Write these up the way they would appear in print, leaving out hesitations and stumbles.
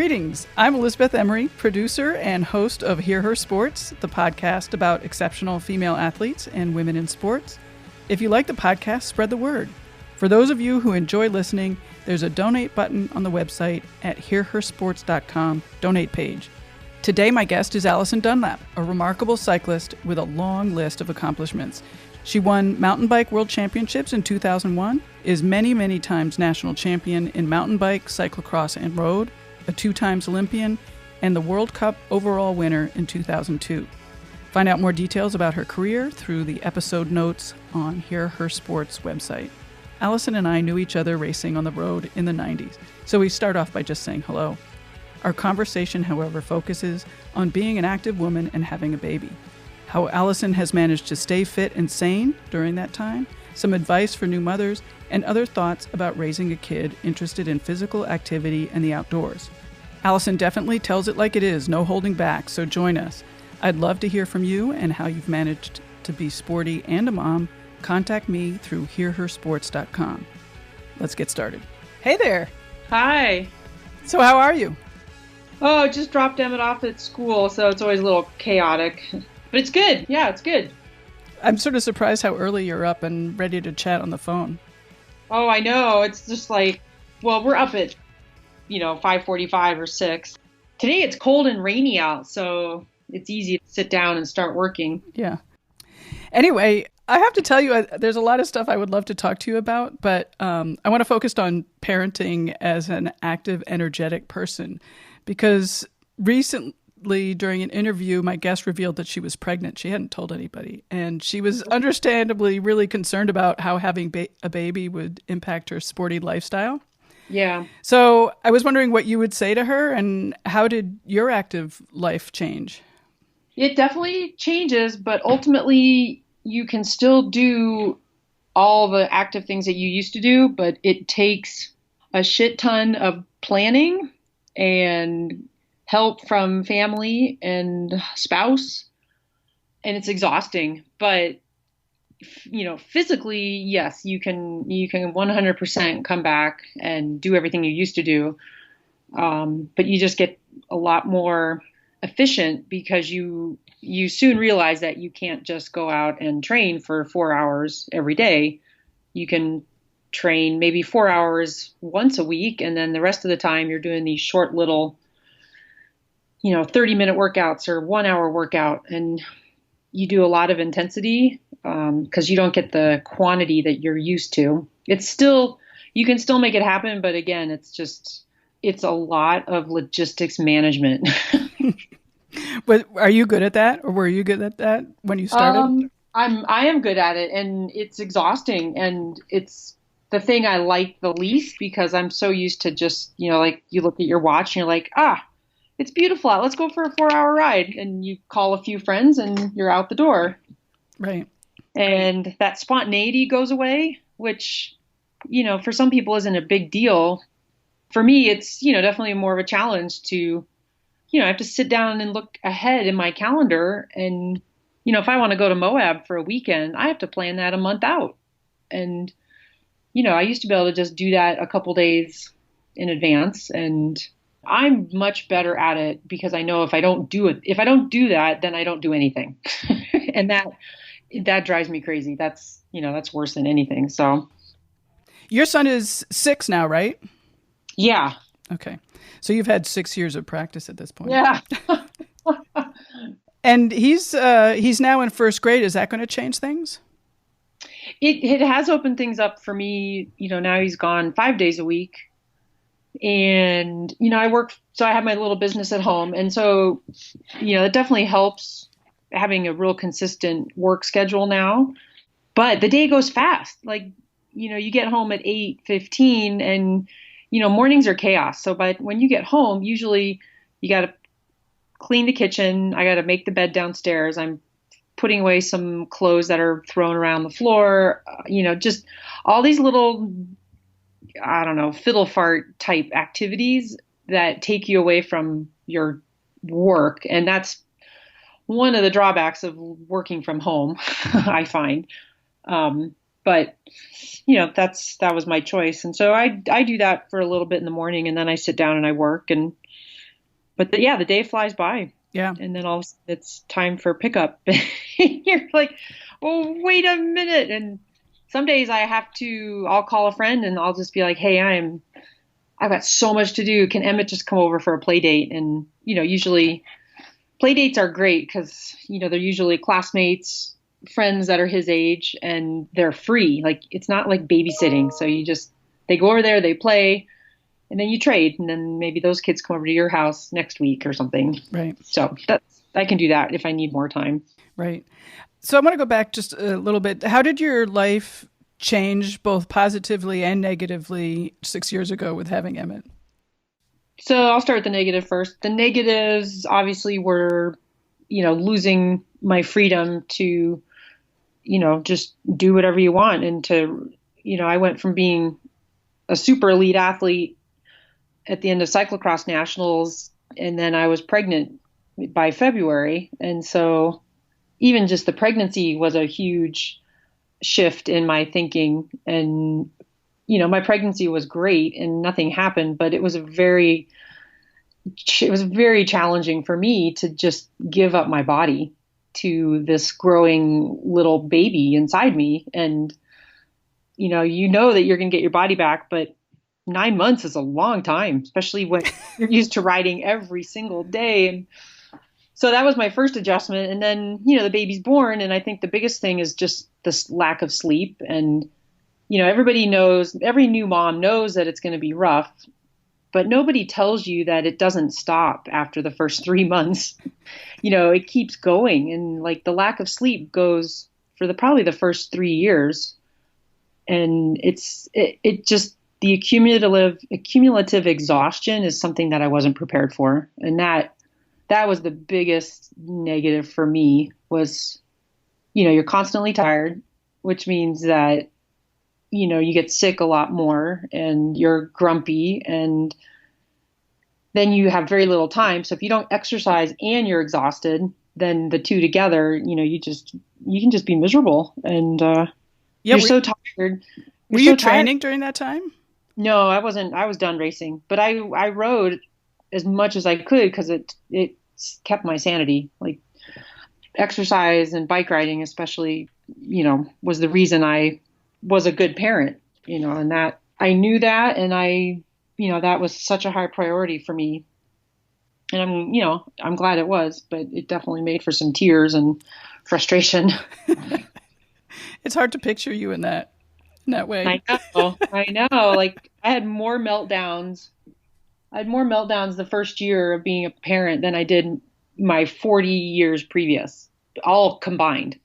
Greetings. I'm Elizabeth Emery, producer and host of Hear Her Sports, the podcast about exceptional female athletes and women in sports. If you like the podcast, spread the word. For those of you who enjoy listening, there's a donate button on the website at hearhersports.com donate page. Today, my guest is Alison Dunlap, a remarkable cyclist with a long list of accomplishments. She won mountain bike world championships in 2001, is many times national champion in mountain bike, cyclocross, and road, a 2-times Olympian, and the World Cup overall winner in 2002. Find out more details about her career through the episode notes on Hear Her Sports website. Alison and I knew each other racing on the road in the 90s, so we start off by just saying hello. Our conversation, however, focuses on being an active woman and having a baby, how Alison has managed to stay fit and sane during that time, some advice for new mothers, and other thoughts about raising a kid interested in physical activity and the outdoors. Alison definitely tells it like it is, no holding back, so join us. I'd love to hear from you and how you've managed to be sporty and a mom. Contact me through hearhersports.com. Let's get started. Hey there. Hi. So how are you? Oh, just dropped Emmett off at school, so it's always a little chaotic. But it's good. Yeah, it's good. I'm sort of surprised how early you're up and ready to chat on the phone. Oh, I know. It's just like, well, we're up at, 5:45 or 6. Today it's cold and rainy out, so it's easy to sit down and start working. Yeah. Anyway, I have to tell you, there's a lot of stuff I would love to talk to you about, but I want to focus on parenting as an active, energetic person, because recently during an interview, my guest revealed that she was pregnant. She hadn't told anybody, and she was understandably really concerned about how having a baby would impact her sporty lifestyle. Yeah. So I was wondering what you would say to her, and how did your active life change? It definitely changes, but ultimately you can still do all the active things that you used to do, but it takes a shit ton of planning and help from family and spouse, and it's exhausting. But physically, yes, you can 100% come back and do everything you used to do, but you just get a lot more efficient because you soon realize that you can't just go out and train for 4 hours every day. You can train maybe 4 hours once a week, and then the rest of the time you're doing these short little 30-minute workouts or 1 hour workout, and you do a lot of intensity because you don't get the quantity that you're used to. You can still make it happen, but again, it's a lot of logistics management. But are you good at that, or were you good at that when you started? I am good at it, and it's exhausting, and it's the thing I like the least because I'm so used to just, like you look at your watch and you're like, it's beautiful out. Let's go for a 4-hour ride. And you call a few friends and you're out the door. Right. And that spontaneity goes away, which, for some people isn't a big deal. For me, it's, definitely more of a challenge to, I have to sit down and look ahead in my calendar. And, if I want to go to Moab for a weekend, I have to plan that a month out. And, I used to be able to just do that a couple days in advance, and I'm much better at it because I know if I don't do that, then I don't do anything. And that drives me crazy. That's worse than anything. So your son is 6 now, right? Yeah. Okay. So you've had 6 years of practice at this point. Yeah. And he's now in first grade. Is that going to change things? It has opened things up for me. Now he's gone 5 days a week. And, I work, so I have my little business at home. And so, it definitely helps having a real consistent work schedule now. But the day goes fast. Like, you get home at 8:15 and, mornings are chaos. So when you get home, usually you got to clean the kitchen. I got to make the bed downstairs. I'm putting away some clothes that are thrown around the floor, just all these little, I don't know, fiddle fart type activities that take you away from your work. And that's one of the drawbacks of working from home, I find. But that was my choice. And so I do that for a little bit in the morning, and then I sit down and I work. And But the day flies by. Yeah. And then all of a sudden it's time for pickup. You're like, oh, wait a minute. And some days I'll call a friend and I'll just be like, hey, I've got so much to do. Can Emmett just come over for a play date? And, usually play dates are great because, they're usually classmates, friends that are his age, and they're free. Like, it's not like babysitting. So they go over there, they play, and then you trade. And then maybe those kids come over to your house next week or something. Right. So I can do that if I need more time. Right. So I want to go back just a little bit. How did your life change both positively and negatively 6 years ago with having Emmett? So I'll start with the negative first. The negatives obviously were, losing my freedom to, just do whatever you want. And I went from being a super elite athlete at the end of cyclocross nationals, and then I was pregnant by February. And so even just the pregnancy was a huge shift in my thinking. And, my pregnancy was great and nothing happened, but it was very challenging for me to just give up my body to this growing little baby inside me. And, that you're going to get your body back, but 9 months is a long time, especially when you're used to riding every single day. And so that was my first adjustment. And then, the baby's born. And I think the biggest thing is just this lack of sleep. And, everybody knows, every new mom knows that it's going to be rough, but nobody tells you that it doesn't stop after the first 3 months. It keeps going. And like the lack of sleep goes for probably the first 3 years. And it just, the accumulative exhaustion is something that I wasn't prepared for. And that was the biggest negative for me was, you're constantly tired, which means that, you get sick a lot more and you're grumpy, and then you have very little time. So if you don't exercise and you're exhausted, then the two together, you can just be miserable. And you're so tired. Were you training during that time? No, I wasn't. I was done racing, but I rode as much as I could because it kept my sanity. Like exercise and bike riding, especially, was the reason I was a good parent. And that I knew that, and that was such a high priority for me. And I'm glad it was, but it definitely made for some tears and frustration. It's hard to picture you in that way. I know. Like I had more meltdowns the first year of being a parent than I did my 40 years previous, all combined.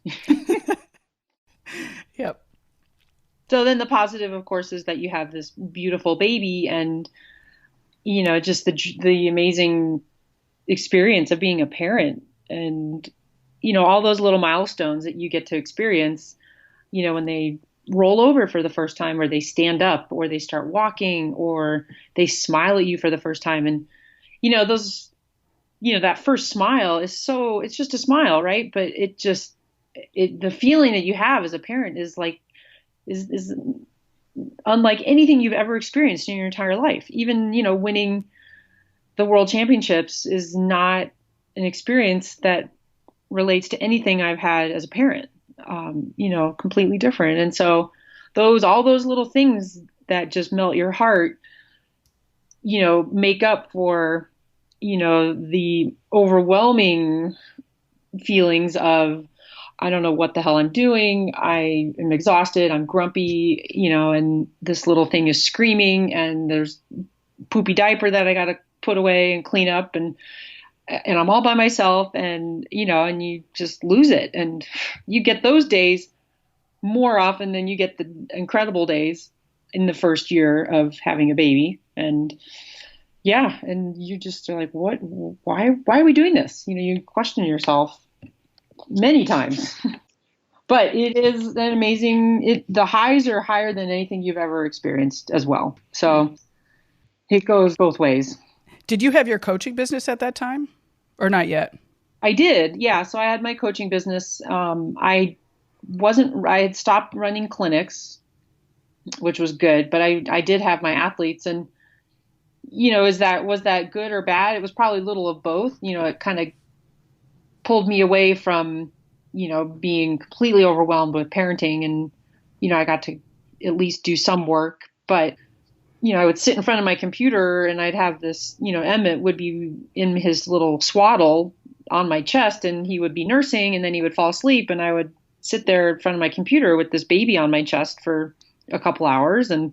Yep. So then the positive, of course, is that you have this beautiful baby and, just the amazing experience of being a parent and, all those little milestones that you get to experience, when they roll over for the first time, or they stand up, or they start walking, or they smile at you for the first time. And, that first smile it's just a smile, right? But the feeling that you have as a parent is like, is unlike anything you've ever experienced in your entire life. Even, winning the world championships is not an experience that relates to anything I've had as a parent. Completely different. And so all those little things that just melt your heart, make up for, the overwhelming feelings of, I don't know what the hell I'm doing. I am exhausted. I'm grumpy, and this little thing is screaming, and there's poopy diaper that I got to put away and clean up, and I'm all by myself, and, and you just lose it. And you get those days more often than you get the incredible days in the first year of having a baby. And yeah, and you just are like, why are we doing this? You question yourself many times, but it is an amazing, the highs are higher than anything you've ever experienced as well. So it goes both ways. Did you have your coaching business at that time or not yet? I did. Yeah. So I had my coaching business. I had stopped running clinics, which was good, but I did have my athletes, and, was that good or bad? It was probably a little of both. It kind of pulled me away from, being completely overwhelmed with parenting, and, I got to at least do some work. But, I would sit in front of my computer and I'd have this, Emmett would be in his little swaddle on my chest and he would be nursing and then he would fall asleep and I would sit there in front of my computer with this baby on my chest for a couple hours. And,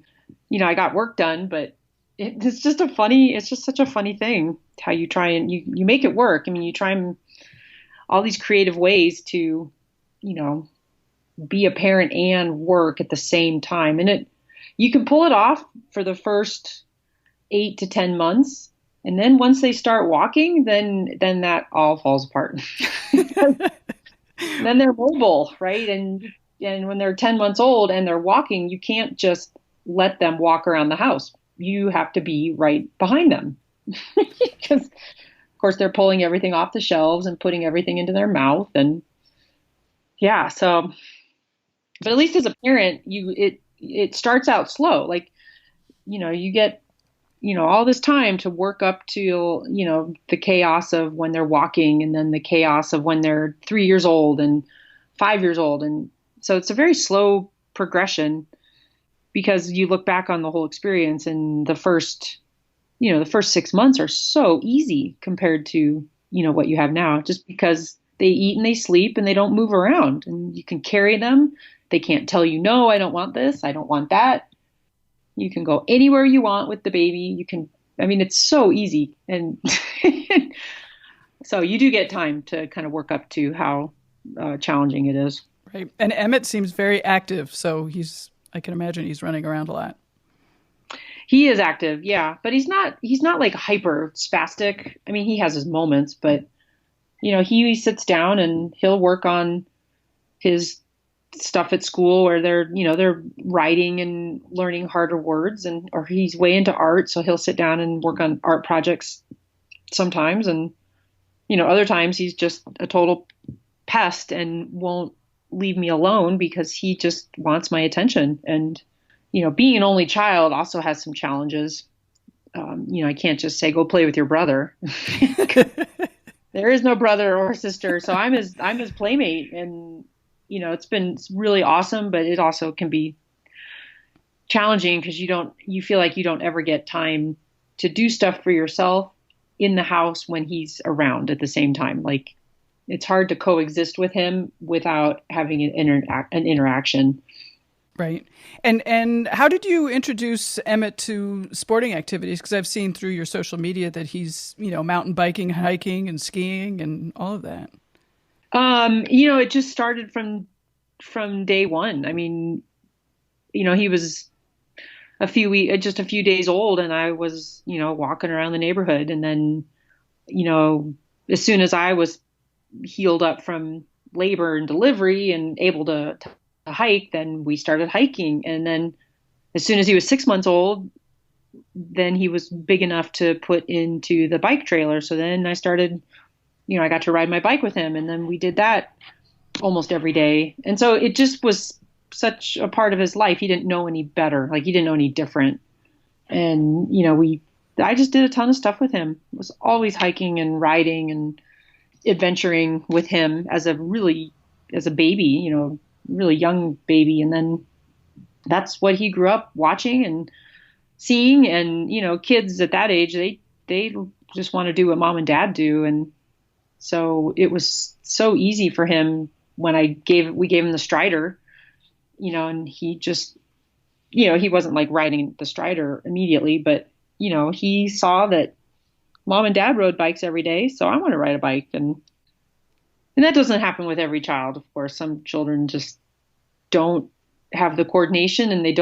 I got work done, but it's just such a funny thing how you try and you make it work. I mean, you try and all these creative ways to, be a parent and work at the same time. And you can pull it off for the first 8 to 10 months. And then once they start walking, then that all falls apart. Then they're mobile, right? And when they're 10 months old and they're walking, you can't just let them walk around the house. You have to be right behind them. Because of course they're pulling everything off the shelves and putting everything into their mouth. And yeah, so, but at least as a parent, it starts out slow. Like, you get, all this time to work up to, the chaos of when they're walking and then the chaos of when they're 3 years old and 5 years old. And so it's a very slow progression because you look back on the whole experience and the first 6 months are so easy compared to, what you have now, just because they eat and they sleep and they don't move around and you can carry them. They can't tell you, no, I don't want this. I don't want that. You can go anywhere you want with the baby. It's so easy. And so you do get time to kind of work up to how challenging it is. Right. And Emmett seems very active. So I can imagine he's running around a lot. He is active. Yeah. But he's not like hyper spastic. I mean, he has his moments, but he sits down and he'll work on his stuff at school where they're writing and learning harder words or he's way into art. So he'll sit down and work on art projects sometimes. And, other times he's just a total pest and won't leave me alone because he just wants my attention. And, being an only child also has some challenges. I can't just say, go play with your brother. There is no brother or sister. So I'm his playmate and, it's really awesome, but it also can be challenging because you feel like you don't ever get time to do stuff for yourself in the house when he's around at the same time. Like it's hard to coexist with him without having an interaction. Right. And how did you introduce Emmett to sporting activities? Because I've seen through your social media that he's, mountain biking, hiking and skiing and all of that. It just started from day one. I mean, he was just a few days old and I was, walking around the neighborhood. And then, as soon as I was healed up from labor and delivery and able to hike, then we started hiking. And then as soon as he was 6 months old, then he was big enough to put into the bike trailer. So then I started, I got to ride my bike with him and then we did that almost every day. And so it just was such a part of his life. He didn't know any better. Like he didn't know any different. And, I just did a ton of stuff with him. It was always hiking and riding and adventuring with him as a baby, really young baby. And then that's what he grew up watching and seeing. And, kids at that age, they just want to do what mom and dad do. And so it was so easy for him when we gave him the Strider, and he just, he wasn't like riding the Strider immediately, but, he saw that mom and dad rode bikes every day. So I want to ride a bike. And that doesn't happen with every child. Of course, some children just don't have the coordination and they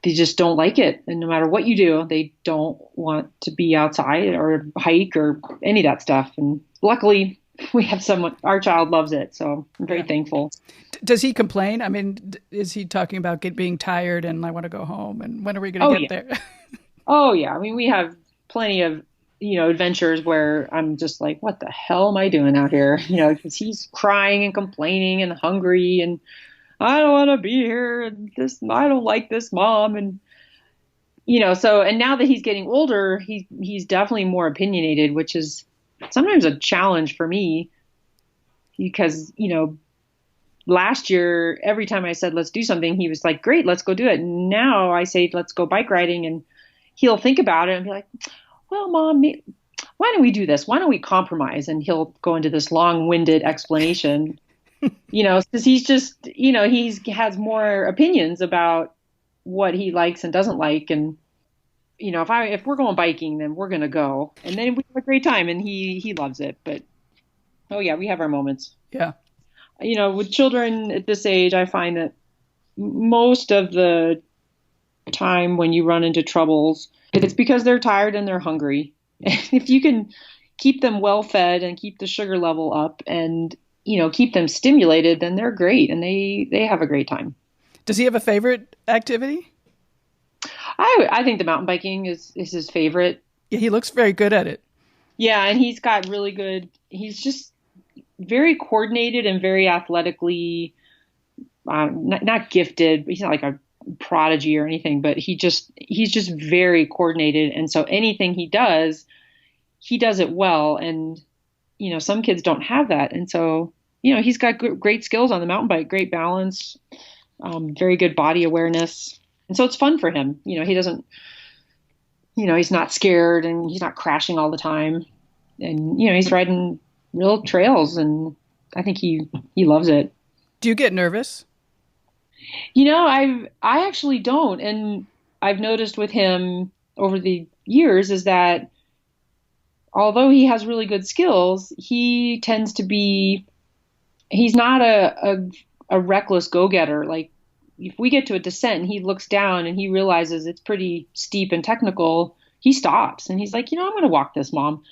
just don't like it. And no matter what you do, they don't want to be outside or hike or any of that stuff. And luckily we have our child loves it. So I'm very thankful. Does he complain? I mean, is he talking about being tired and I want to go home and when are we going to get there? Oh yeah. I mean, we have plenty of, adventures where I'm just like, what the hell am I doing out here? Because he's crying and complaining and hungry and I don't want to be here and I don't like this, mom. And, so, and now that he's getting older, he's definitely more opinionated, which is sometimes a challenge for me because, last year, every time I said, let's do something, he was like, great, let's go do it. Now I say, let's go bike riding, and he'll think about it and be like, well, Mom, why don't we do this? Why don't we compromise? And he'll go into this long-winded explanation, because he's just, he has more opinions about what he likes and doesn't like. And, if we're going biking, then we're going to go, and then we have a great time, and he loves it. But, oh yeah, we have our moments. Yeah. With children at this age, I find that most of the time when you run into troubles, it's because they're tired and they're hungry. If you can keep them well fed and keep the sugar level up and, keep them stimulated, then they're great and they have a great time. Does he have a favorite activity? I think the mountain biking is his favorite. Yeah, he looks very good at it. Yeah, and he's just very coordinated and very athletically, not gifted. He's not like a prodigy or anything, but he's just very coordinated. And so anything he does it well. And, some kids don't have that. And so, he's got great skills on the mountain bike, great balance, very good body awareness. And so it's fun for him. He doesn't, he's not scared and he's not crashing all the time. And, he's riding real trails, and I think he loves it. Do you get nervous? I actually don't. And I've noticed with him over the years is that although he has really good skills, he tends to be, he's not a reckless go-getter. Like if we get to a descent and he looks down and he realizes it's pretty steep and technical, he stops and he's like, I'm going to walk this, Mom.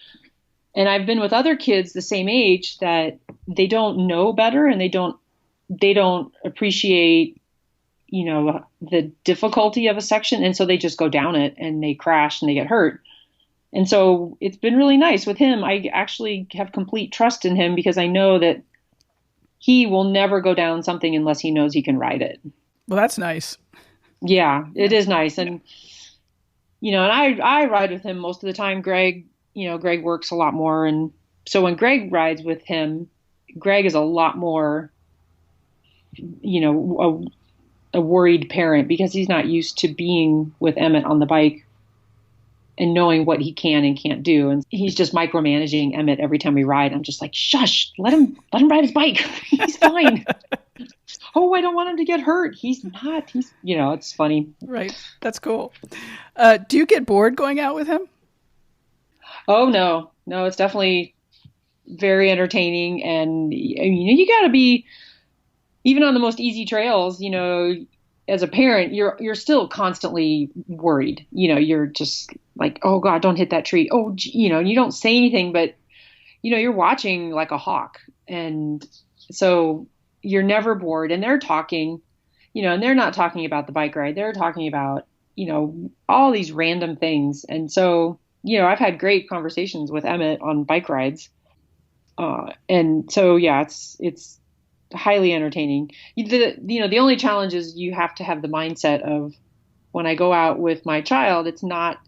And I've been with other kids the same age that they don't know better and they don't appreciate, the difficulty of a section. And so they just go down it and they crash and they get hurt. And so it's been really nice with him. I actually have complete trust in him because I know that he will never go down something unless he knows he can ride it. Well, that's nice. Yeah, it is nice. And, and I ride with him most of the time. Greg works a lot more. And so when Greg rides with him, Greg is a lot more, a worried parent because he's not used to being with Emmett on the bike and knowing what he can and can't do. And he's just micromanaging Emmett every time we ride. I'm just like, shush, let him ride his bike. He's fine. Oh, I don't want him to get hurt. He's not. It's funny. Right. That's cool. Do you get bored going out with him? Oh, no, it's definitely very entertaining. And, you got to be, even on the most easy trails, as a parent, you're still constantly worried. You're just like, oh God, don't hit that tree. Oh, and you don't say anything, but, you're watching like a hawk. And so you're never bored. And they're talking, and they're not talking about the bike ride. They're talking about, all these random things. And so, I've had great conversations with Emmett on bike rides. And so, yeah, it's highly entertaining. The only challenge is you have to have the mindset of when I go out with my child, it's not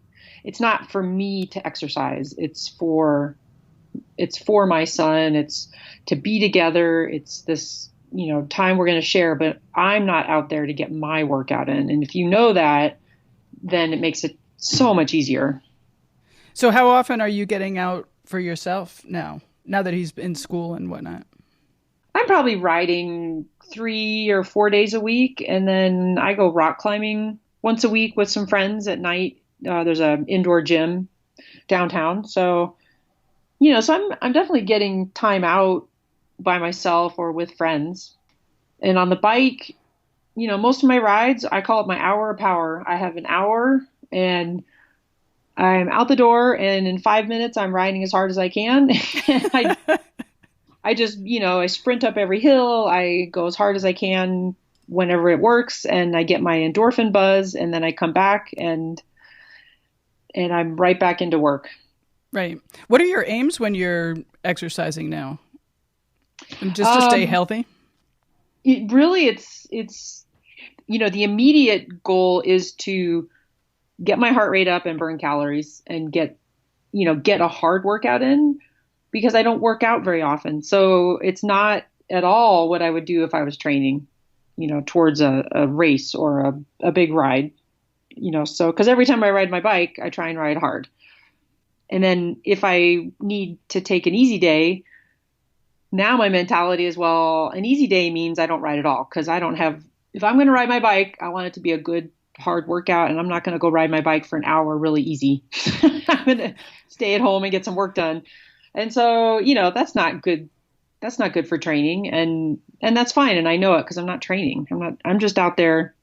for me to exercise. It's for my son. It's to be together. It's this, time we're going to share, but I'm not out there to get my workout in. And if you know that, then it makes it so much easier. So how often are you getting out for yourself now that he's in school and whatnot? I'm probably riding 3 or 4 days a week. And then I go rock climbing once a week with some friends at night. There's an indoor gym downtown. So, so I'm definitely getting time out by myself or with friends. And on the bike, most of my rides, I call it my hour of power. I have an hour and I'm out the door, and in 5 minutes, I'm riding as hard as I can. I just, I sprint up every hill. I go as hard as I can whenever it works, and I get my endorphin buzz, and then I come back and I'm right back into work. Right. What are your aims when you're exercising now? Just to stay healthy? It's the immediate goal is to get my heart rate up and burn calories and get a hard workout in because I don't work out very often. So it's not at all what I would do if I was training, towards a race or a big ride, so because every time I ride my bike, I try and ride hard. And then if I need to take an easy day, now my mentality is, well, an easy day means I don't ride at all because if I'm going to ride my bike, I want it to be a good hard workout, and I'm not going to go ride my bike for an hour really easy. I'm going to stay at home and get some work done. And so, that's not good. That's not good for training, and that's fine. And I know it because I'm not training. I'm just out there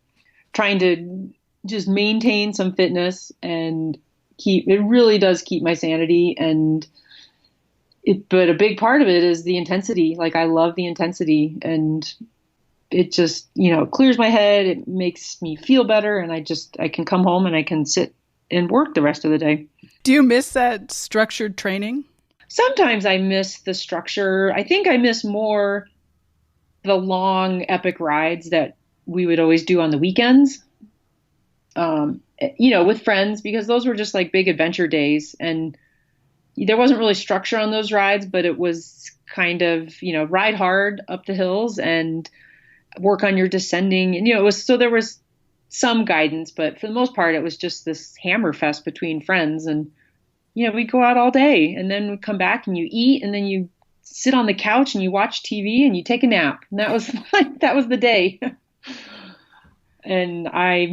trying to just maintain some fitness, and it really does keep my sanity. But a big part of it is the intensity. Like I love the intensity, and it just, clears my head. It makes me feel better. And I can come home and I can sit and work the rest of the day. Do you miss that structured training? Sometimes I miss the structure. I think I miss more the long epic rides that we would always do on the weekends, with friends, because those were just like big adventure days. And there wasn't really structure on those rides, but it was kind of, ride hard up the hills and work on your descending. And, there was some guidance, but for the most part, it was just this hammer fest between friends. And, we'd go out all day and then we'd come back and you eat and then you sit on the couch and you watch TV and you take a nap. And that was the day. And I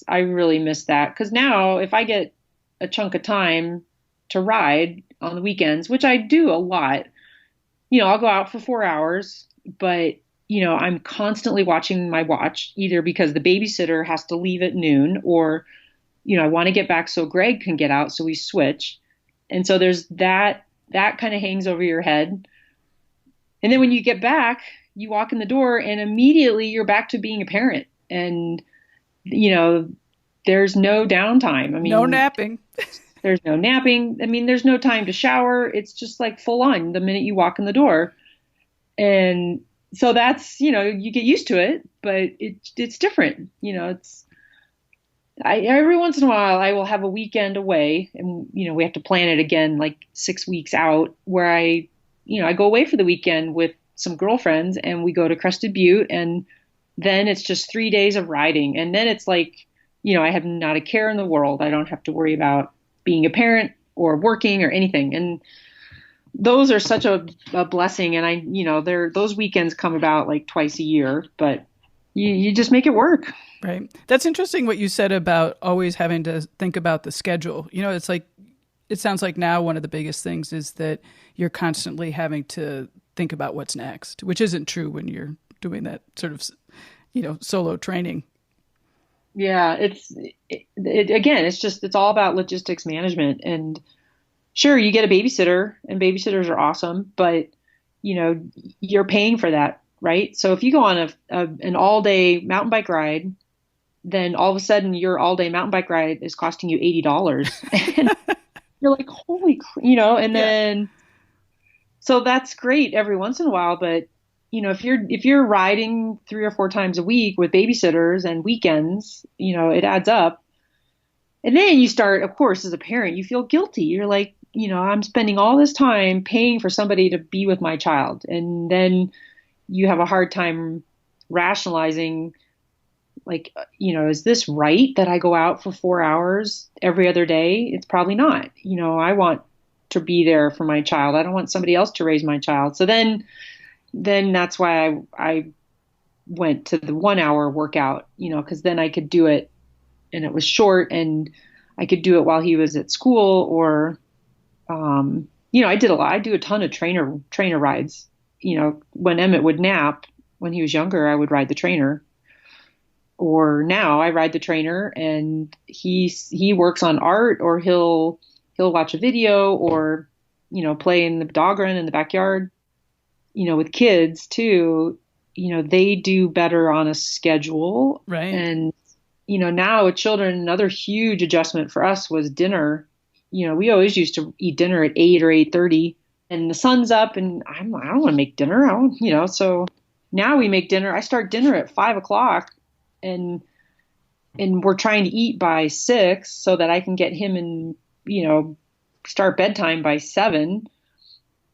really miss that. 'Cause now if I get a chunk of time to ride on the weekends, which I do a lot, I'll go out for 4 hours, but I'm constantly watching my watch, either because the babysitter has to leave at noon or, I want to get back so Greg can get out. So we switch. And so there's that kind of hangs over your head. And then when you get back, you walk in the door and immediately you're back to being a parent. And, there's no downtime. I mean, no napping. There's no napping. I mean, there's no time to shower. It's just like full on the minute you walk in the door. And so that's, you get used to it, but it's different. Every once in a while I will have a weekend away and, we have to plan it again, like 6 weeks out, where I go away for the weekend with some girlfriends and we go to Crested Butte, and then it's just 3 days of riding. And then it's like, I have not a care in the world. I don't have to worry about being a parent or working or anything. And those are such a blessing. And those weekends come about like twice a year, but you just make it work. Right. That's interesting what you said about always having to think about the schedule. It's like, it sounds like now one of the biggest things is that you're constantly having to think about what's next, which isn't true when you're doing that sort of, solo training. Yeah, it's all about logistics management. And sure, you get a babysitter and babysitters are awesome, but you're paying for that, right? So if you go on an all day mountain bike ride, then all of a sudden your all day mountain bike ride is costing you $80. And you're like, holy, and then, so that's great every once in a while. But, if you're riding 3 or 4 times a week with babysitters and weekends, it adds up. And then you start, of course, as a parent, you feel guilty. You're like, I'm spending all this time paying for somebody to be with my child. And then you have a hard time rationalizing, like, is this right that I go out for 4 hours every other day? It's probably not. I want to be there for my child. I don't want somebody else to raise my child. So then that's why I went to the 1 hour workout, because then I could do it and it was short and I could do it while he was at school or, I did a lot. I do a ton of trainer rides. When Emmett would nap when he was younger, I would ride the trainer. Or now I ride the trainer and he works on art, or he'll watch a video or, play in the dog run in the backyard. With kids too, they do better on a schedule. Right. And, now with children, another huge adjustment for us was dinner. We always used to eat dinner at 8 or 8:30 and the sun's up and I don't want to make dinner. So now we make dinner. I start dinner at 5 o'clock and and we're trying to eat by 6 so that I can get him in, start bedtime by 7,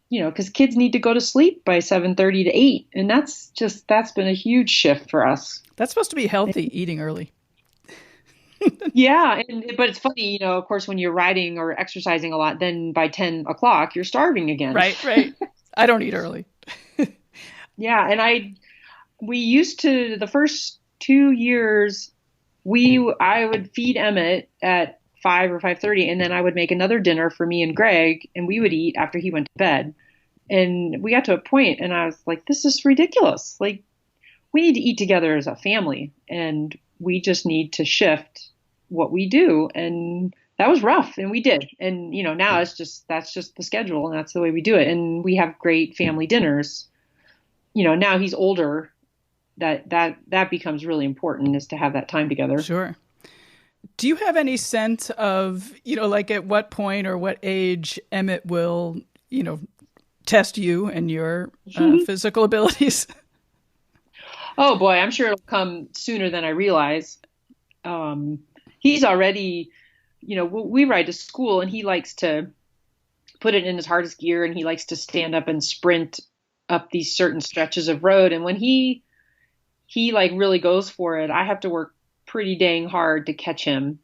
because kids need to go to sleep by 7:30 to 8. And that's been a huge shift for us. That's supposed to be healthy, eating early. Yeah. But it's funny, of course, when you're riding or exercising a lot, then by 10 o'clock, you're starving again. Right. I don't eat early. Yeah. And we used to, the first 2 years, I would feed Emmett at 5 or 5:30, and then I would make another dinner for me and Greg, and we would eat after he went to bed. And we got to a point, and I was like, this is ridiculous. Like, we need to eat together as a family, and we just need to shift what we do. And that was rough, and we did. And, now that's just the schedule, and that's the way we do it. And we have great family dinners. Now he's older, that becomes really important, is to have that time together. Sure. Do you have any sense of, like at what point or what age Emmett will, test you and your physical abilities? Oh boy, I'm sure it'll come sooner than I realize. He's already, we ride to school, and he likes to put it in his hardest gear, and he likes to stand up and sprint up these certain stretches of road. And when he like really goes for it, I have to work pretty dang hard to catch him.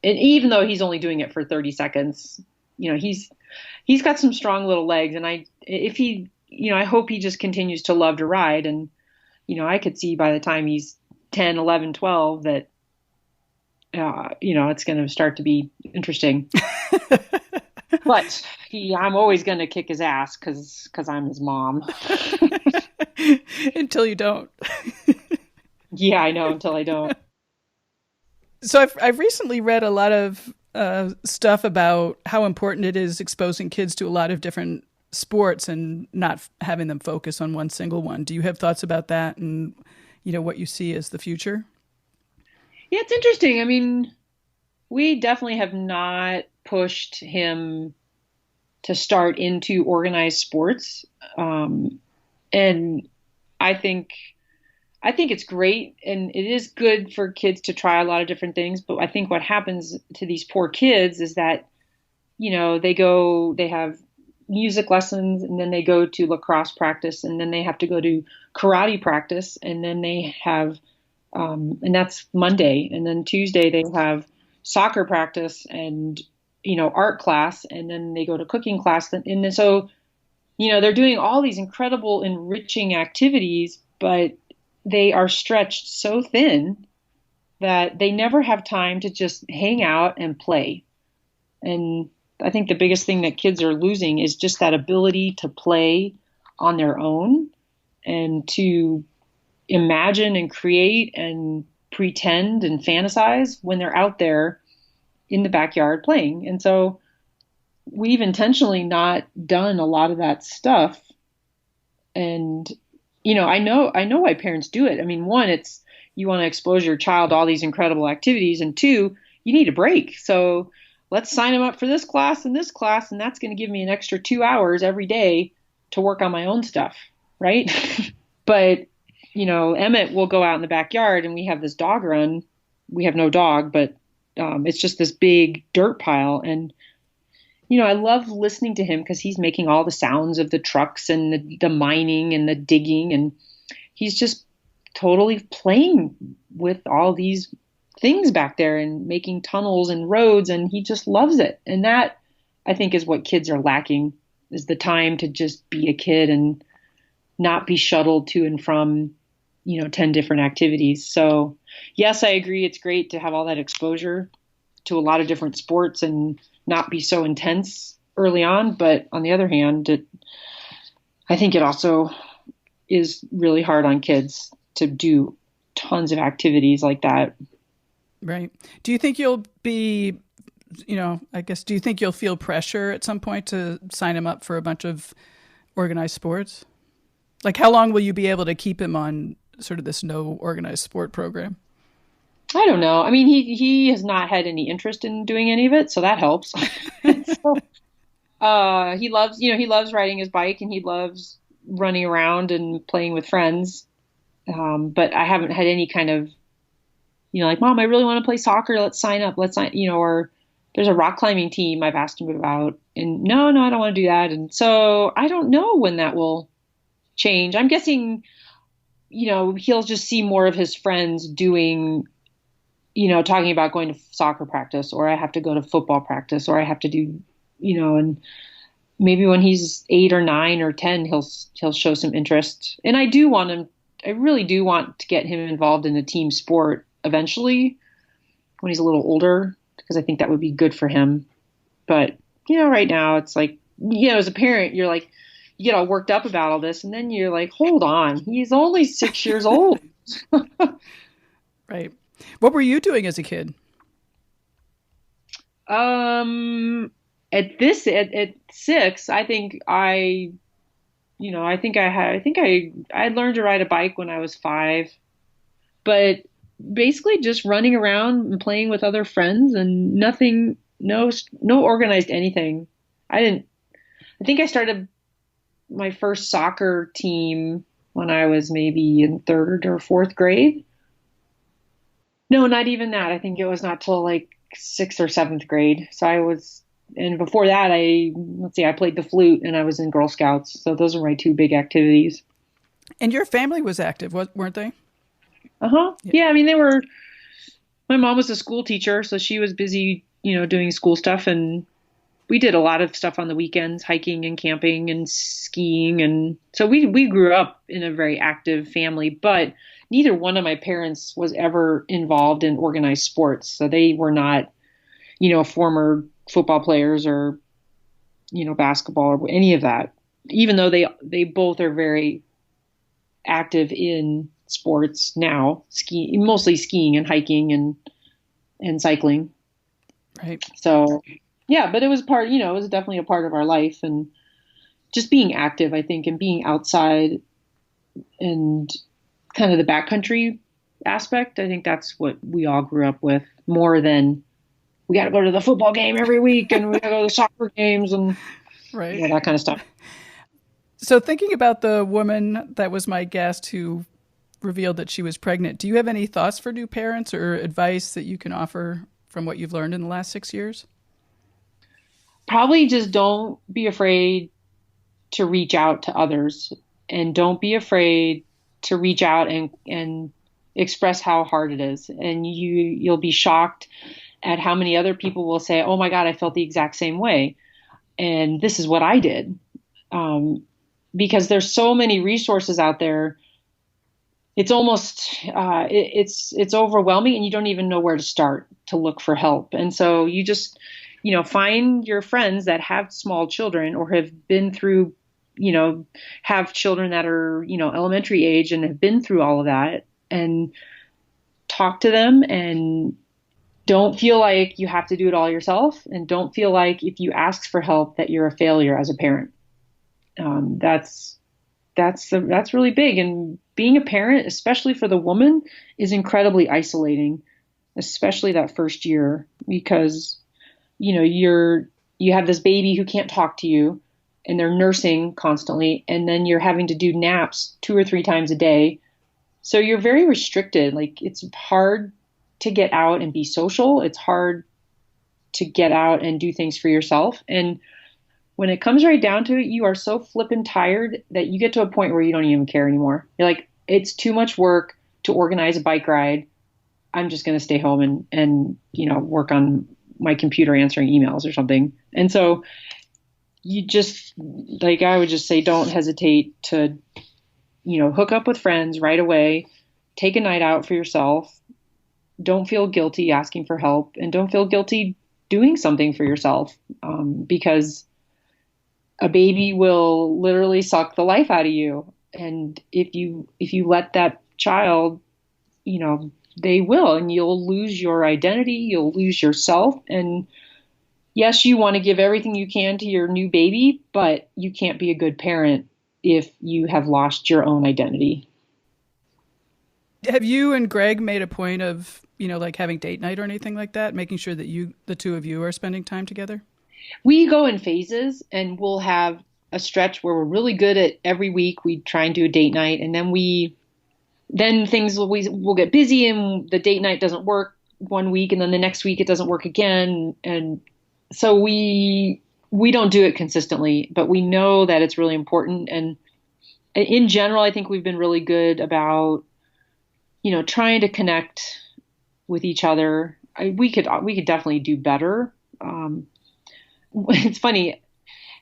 And even though he's only doing it for 30 seconds, he's got some strong little legs. And I hope he just continues to love to ride. And, I could see by the time he's 10, 11, 12 that, it's going to start to be interesting. But I'm always going to kick his ass because I'm his mom. Until you don't. Yeah, I know, until I don't. So I've recently read a lot of stuff about how important it is exposing kids to a lot of different sports and not having them focus on one single one. Do you have thoughts about that and, what you see as the future? Yeah, it's interesting. I mean, we definitely have not pushed him to start into organized sports. And I think it's great, and it is good for kids to try a lot of different things. But I think what happens to these poor kids is that, they have music lessons, and then they go to lacrosse practice, and then they have to go to karate practice, and then they have, and that's Monday. And then Tuesday they have soccer practice and, art class, and then they go to cooking class. And then so, they're doing all these incredible, enriching activities, but they are stretched so thin that they never have time to just hang out and play. And I think the biggest thing that kids are losing is just that ability to play on their own and to imagine and create and pretend and fantasize when they're out there in the backyard playing. And so we've intentionally not done a lot of that stuff. And, I know why parents do it. I mean, one, it's you want to expose your child to all these incredible activities. And two, you need a break. So let's sign them up for this class, and that's going to give me an extra 2 hours every day to work on my own stuff. Right. But, Emmett will go out in the backyard, and we have this dog run. We have no dog, but it's just this big dirt pile. And, I love listening to him because he's making all the sounds of the trucks and the mining and the digging. And he's just totally playing with all these things back there and making tunnels and roads. And he just loves it. And that, I think, is what kids are lacking, is the time to just be a kid and not be shuttled to and from, 10 different activities. So yes, I agree. It's great to have all that exposure to a lot of different sports and not be so intense early on. But on the other hand, I think it also is really hard on kids to do tons of activities like that. Right. Do you think you'll be, do you think you'll feel pressure at some point to sign him up for a bunch of organized sports? Like, how long will you be able to keep him on sort of this no organized sport program? I don't know. I mean, he has not had any interest in doing any of it, so that helps. So, he loves riding his bike, and he loves running around and playing with friends. But I haven't had any kind of like, Mom, I really want to play soccer. Let's sign up. Let's sign, or there's a rock climbing team I've asked him about, and no, I don't want to do that. And so I don't know when that will change. I'm guessing, he'll just see more of his friends doing, talking about going to soccer practice, or I have to go to football practice, or I have to do, and maybe when he's 8 or 9 or 10, he'll show some interest. And I really do want to get him involved in a team sport eventually when he's a little older, because I think that would be good for him. But, right now it's like, as a parent, you're like, you get all worked up about all this, and then you're like, hold on, he's only 6 years old. Right. What were you doing as a kid? At 6, I had learned to ride a bike when I was 5, but basically just running around and playing with other friends and nothing, no organized anything. I think I started my first soccer team when I was maybe in 3rd or 4th grade. No, not even that. I think it was not till like 6th or 7th grade. And before that, I played the flute and I was in Girl Scouts. So those are my 2 big activities. And your family was active, weren't they? Uh-huh. Yeah, I mean, my mom was a school teacher, so she was busy, doing school stuff, and we did a lot of stuff on the weekends, hiking and camping and skiing. And so we grew up in a very active family, but neither one of my parents was ever involved in organized sports. So they were not, former football players or, basketball or any of that, even though they both are very active in sports now, mostly skiing and hiking and cycling. Right. So yeah, but it was it was definitely a part of our life, and just being active, I think, and being outside and kind of the backcountry aspect. I think that's what we all grew up with, more than we got to go to the football game every week and we got to go to the soccer games and right. That kind of stuff. So thinking about the woman that was my guest who revealed that she was pregnant, do you have any thoughts for new parents or advice that you can offer from what you've learned in the last 6 years? Probably just don't be afraid to reach out to others, and don't be afraid to reach out and express how hard it is. And you'll be shocked at how many other people will say, oh my God, I felt the exact same way. And this is what I did. Because there's so many resources out there. It's almost, it's overwhelming, and you don't even know where to start to look for help. And so you just, find your friends that have small children or have been through, have children that are, elementary age and have been through all of that, and talk to them, and don't feel like you have to do it all yourself, and don't feel like if you ask for help that you're a failure as a parent. That's really big. And being a parent, especially for the woman, is incredibly isolating, especially that first year, because you have this baby who can't talk to you, and they're nursing constantly, and then you're having to do naps 2 or 3 times a day. So you're very restricted. Like, it's hard to get out and be social. It's hard to get out and do things for yourself. And when it comes right down to it, you are so flippin' tired that you get to a point where you don't even care anymore. You're like, it's too much work to organize a bike ride. I'm just going to stay home and work on my computer answering emails or something. And so you just, like, I would just say, don't hesitate to, hook up with friends right away. Take a night out for yourself. Don't feel guilty asking for help, and don't feel guilty doing something for yourself, because a baby will literally suck the life out of you. And if you let that child, they will, and you'll lose your identity, you'll lose yourself. And yes, you want to give everything you can to your new baby, but you can't be a good parent if you have lost your own identity. Have you and Greg made a point of, like having date night or anything like that, making sure that the 2 of you are spending time together? We go in phases, and we'll have a stretch where we're really good at every week we try and do a date night. And then we then things will get busy and the date night doesn't work one week and then the next week it doesn't work again. And so we don't do it consistently, but we know that it's really important. And in general, I think we've been really good about, trying to connect with each other. We could definitely do better. It's funny.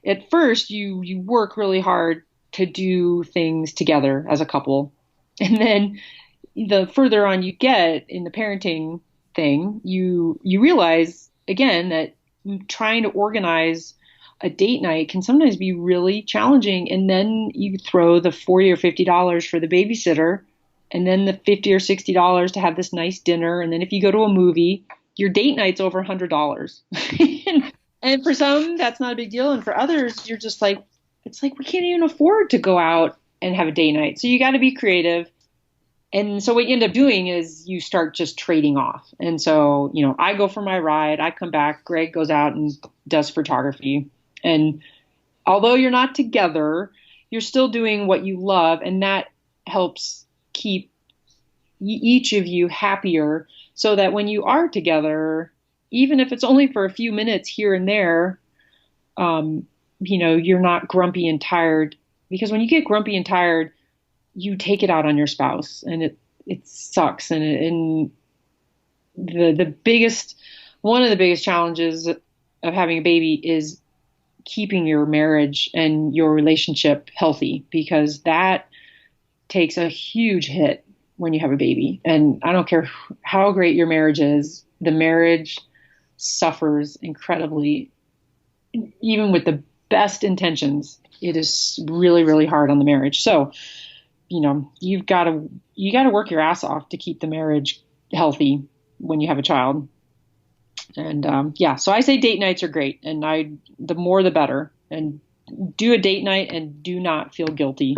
At first, you work really hard to do things together as a couple, and then the further on you get in the parenting thing, you realize again that trying to organize a date night can sometimes be really challenging. And then you throw the $40 or $50 for the babysitter, and then the $50 or $60 to have this nice dinner. And then if you go to a movie, your date night's over $100. And for some, that's not a big deal. And for others, you're just like, it's like, we can't even afford to go out and have a date night. So you got to be creative. And so what you end up doing is you start just trading off. And so, I go for my ride, I come back, Greg goes out and does photography. And although you're not together, you're still doing what you love. And that helps keep each of you happier so that when you are together, even if it's only for a few minutes here and there, you're not grumpy and tired. Because when you get grumpy and tired, you take it out on your spouse, and it sucks. And one of the biggest challenges of having a baby is keeping your marriage and your relationship healthy, because that takes a huge hit when you have a baby. And I don't care how great your marriage is, the marriage suffers incredibly. Even with the best intentions, it is really, really hard on the marriage. So, you got to work your ass off to keep the marriage healthy when you have a child. And so I say date nights are great, and the more the better. And do a date night and do not feel guilty.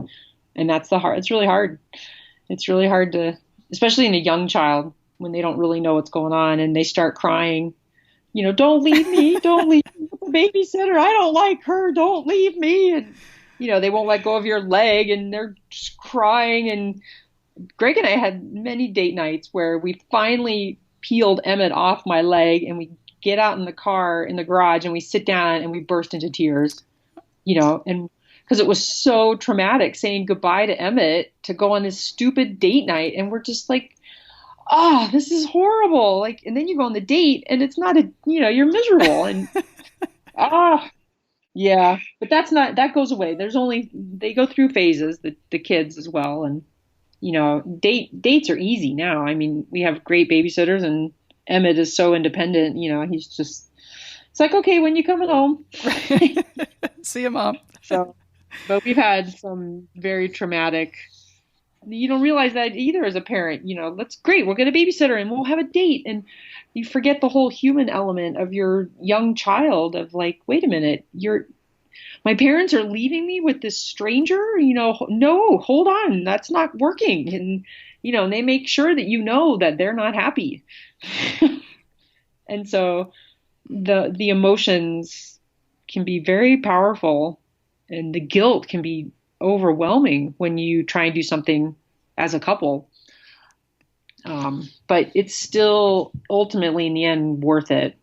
And that's it's really hard. It's really hard to, especially in a young child, when they don't really know what's going on and they start crying. Don't leave me, don't leave me with the babysitter. I don't like her. Don't leave me. And they won't let go of your leg, and they're just crying. And Greg and I had many date nights where we finally peeled Emmett off my leg, and we get out in the car in the garage and we sit down and we burst into tears, and because it was so traumatic saying goodbye to Emmett to go on this stupid date night. And we're just like, oh, this is horrible. Like, and then you go on the date and it's not you're miserable. And, yeah, but that goes away. They go through phases, the kids as well. And, dates are easy now. I mean, we have great babysitters, and Emmett is so independent. It's like, okay, when you coming home? See you, Mom. So, but we've had some very traumatic, you don't realize that either as a parent. That's great. We'll get a babysitter and we'll have a date. And you forget the whole human element of your young child of like, wait a minute, my parents are leaving me with this stranger, no, hold on, that's not working. And, and they make sure that that they're not happy. And so the emotions can be very powerful, and the guilt can be overwhelming when you try and do something as a couple. But it's still ultimately in the end worth it.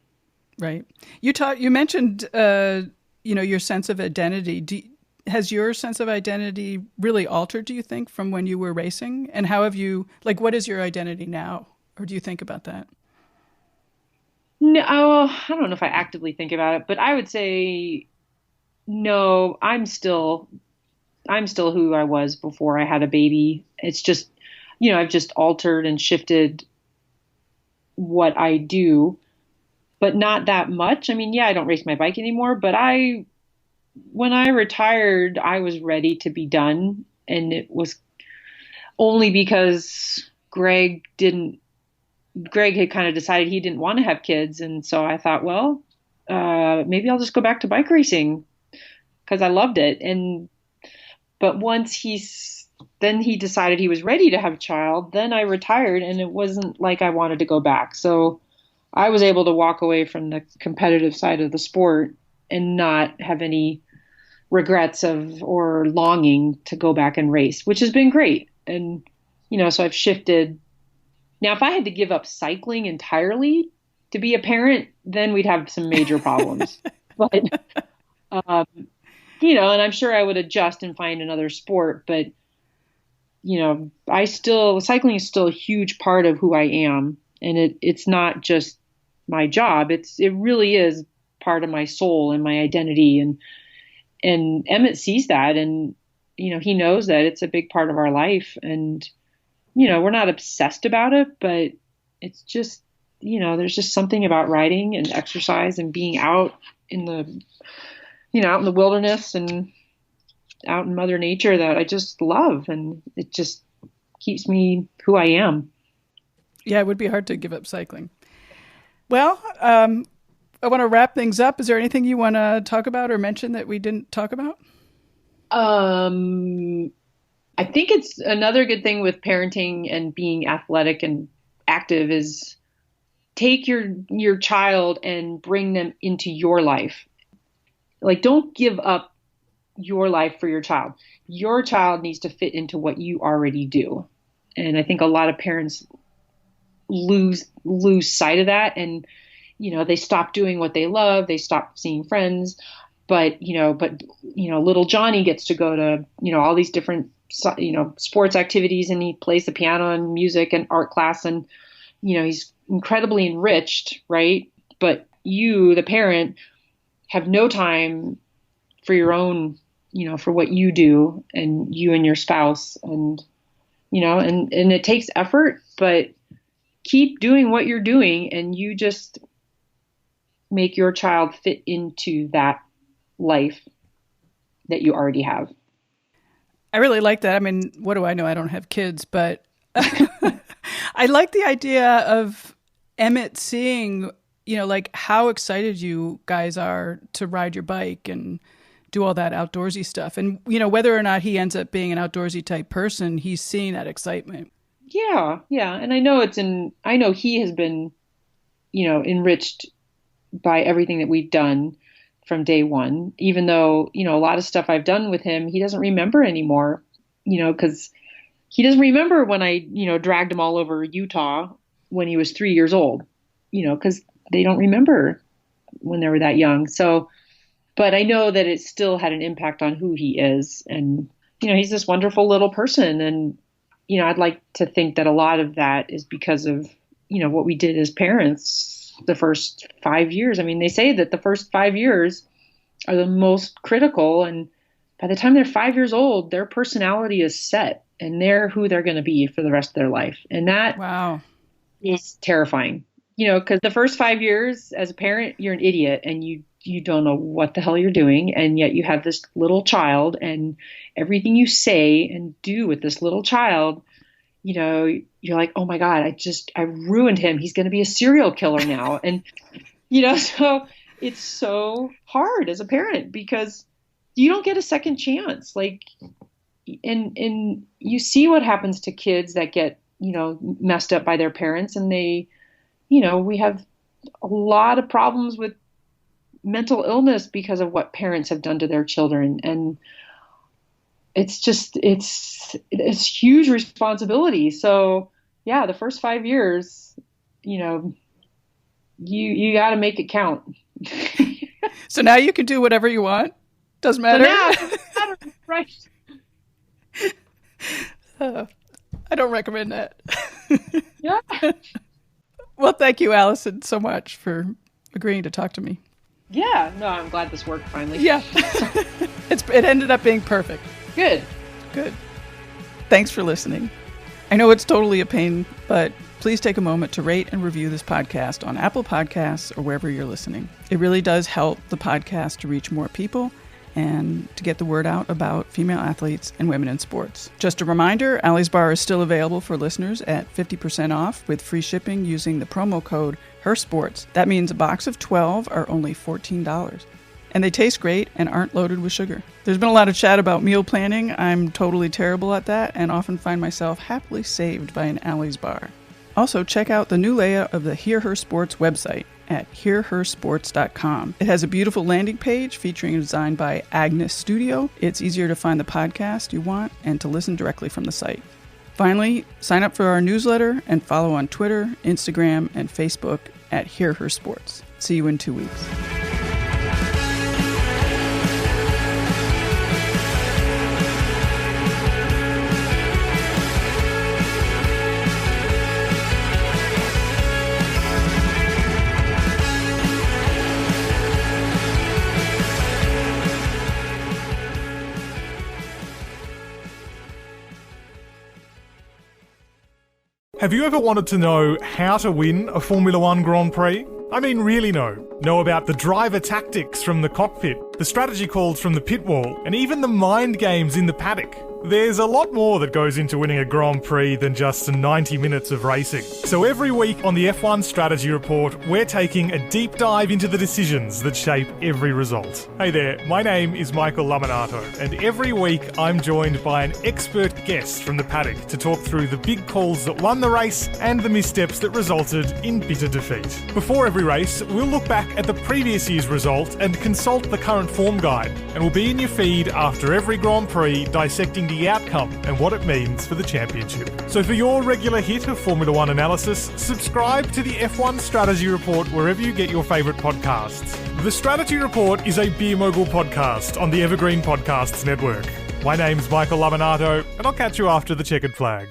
Right. You mentioned, your sense of identity. Has your sense of identity really altered, do you think, from when you were racing? And how have you, what is your identity now? Or do you think about that? No, I don't know if I actively think about it, but I would say, no, I'm still who I was before I had a baby. It's just, I've just altered and shifted what I do, but not that much. I mean, yeah, I don't race my bike anymore, but when I retired, I was ready to be done. And it was only because Greg had kind of decided he didn't want to have kids. And so I thought, well, maybe I'll just go back to bike racing because I loved it. But once he decided he was ready to have a child, then I retired, and it wasn't like I wanted to go back. So I was able to walk away from the competitive side of the sport and not have any regrets or longing to go back and race, which has been great. And So I've shifted. Now, if I had to give up cycling entirely to be a parent, then we'd have some major problems. But, um, and I'm sure I would adjust and find another sport, but, cycling is still a huge part of who I am. And it's not just my job. It really is part of my soul and my identity. And Emmett sees that, and, he knows that it's a big part of our life. And, we're not obsessed about it, but it's just, there's just something about riding and exercise and being out in the wilderness and out in Mother Nature that I just love. And it just keeps me who I am. Yeah, it would be hard to give up cycling. Well, I want to wrap things up. Is there anything you want to talk about or mention that we didn't talk about? I think it's another good thing with parenting and being athletic and active is take your child and bring them into your life. Like, don't give up your life for your child. Your child needs to fit into what you already do. And I think a lot of parents lose sight of that, and they stop doing what they love, they stop seeing friends, but little Johnny gets to go to all these different sports activities, and he plays the piano and music and art class, and he's incredibly enriched, right? But you, the parent, have no time for your own, for what you do, and you and your spouse, and and it takes effort, but keep doing what you're doing, and you just make your child fit into that life that you already have. I really like that. I mean, what do I know? I don't have kids, but I like the idea of Emmett seeing, like how excited you guys are to ride your bike and do all that outdoorsy stuff. And, whether or not he ends up being an outdoorsy type person, he's seeing that excitement. Yeah. Yeah. And I know he has been, enriched by everything that we've done from day one, even though, a lot of stuff I've done with him, he doesn't remember anymore, because he doesn't remember when I, dragged him all over Utah when he was 3 years old, because they don't remember when they were that young. So, but I know that it still had an impact on who he is. And, he's this wonderful little person. And, I'd like to think that a lot of that is because of, what we did as parents the first 5 years. I mean, they say that the first 5 years are the most critical. And by the time they're 5 years old, their personality is set and they're who they're going to be for the rest of their life. And that is terrifying, because the first 5 years as a parent, you're an idiot and you don't know what the hell you're doing. And yet you have this little child, and everything you say and do with this little child, you're like, oh my God, I ruined him. He's going to be a serial killer now. And, so it's so hard as a parent because you don't get a second chance. Like, and you see what happens to kids that get, messed up by their parents. And they, we have a lot of problems with mental illness because of what parents have done to their children. And it's huge responsibility. So yeah, the first 5 years, you got to make it count. So now you can do whatever you want. Doesn't matter. Right. I don't recommend that. Yeah. Well, thank you, Alison, so much for agreeing to talk to me. Yeah. No, I'm glad this worked finally. Yeah. It ended up being perfect. Good. Thanks for listening. I know it's totally a pain, but please take a moment to rate and review this podcast on Apple Podcasts or wherever you're listening. It really does help the podcast to reach more people and to get the word out about female athletes and women in sports. Just a reminder, Allie's Bar is still available for listeners at 50% off with free shipping using the promo code HERSPORTS. That means a box of 12 are only $14. And they taste great and aren't loaded with sugar. There's been a lot of chat about meal planning. I'm totally terrible at that and often find myself happily saved by an Allie's Bar. Also, check out the new layout of the Hear Her Sports website at hearhersports.com. It has a beautiful landing page featuring a design by Agnes Studio. It's easier to find the podcast you want and to listen directly from the site. Finally, sign up for our newsletter and follow on Twitter, Instagram, and Facebook at Hear Her Sports. See you in 2 weeks. Have you ever wanted to know how to win a Formula One Grand Prix? I mean, really know. Know about the driver tactics from the cockpit, the strategy calls from the pit wall, and even the mind games in the paddock. There's a lot more that goes into winning a Grand Prix than just 90 minutes of racing. So every week on the F1 Strategy Report, we're taking a deep dive into the decisions that shape every result. Hey there, my name is Michael Laminato, and every week I'm joined by an expert guest from the paddock to talk through the big calls that won the race and the missteps that resulted in bitter defeat. Before every race, we'll look back at the previous year's result and consult the current form guide, and we'll be in your feed after every Grand Prix dissecting the outcome and what it means for the championship. So for your regular hit of Formula One analysis, subscribe to the F1 Strategy Report wherever you get your favourite podcasts. The Strategy Report is a Beer Mogul podcast on the Evergreen Podcasts network. My name's Michael Laminato, and I'll catch you after the checkered flag.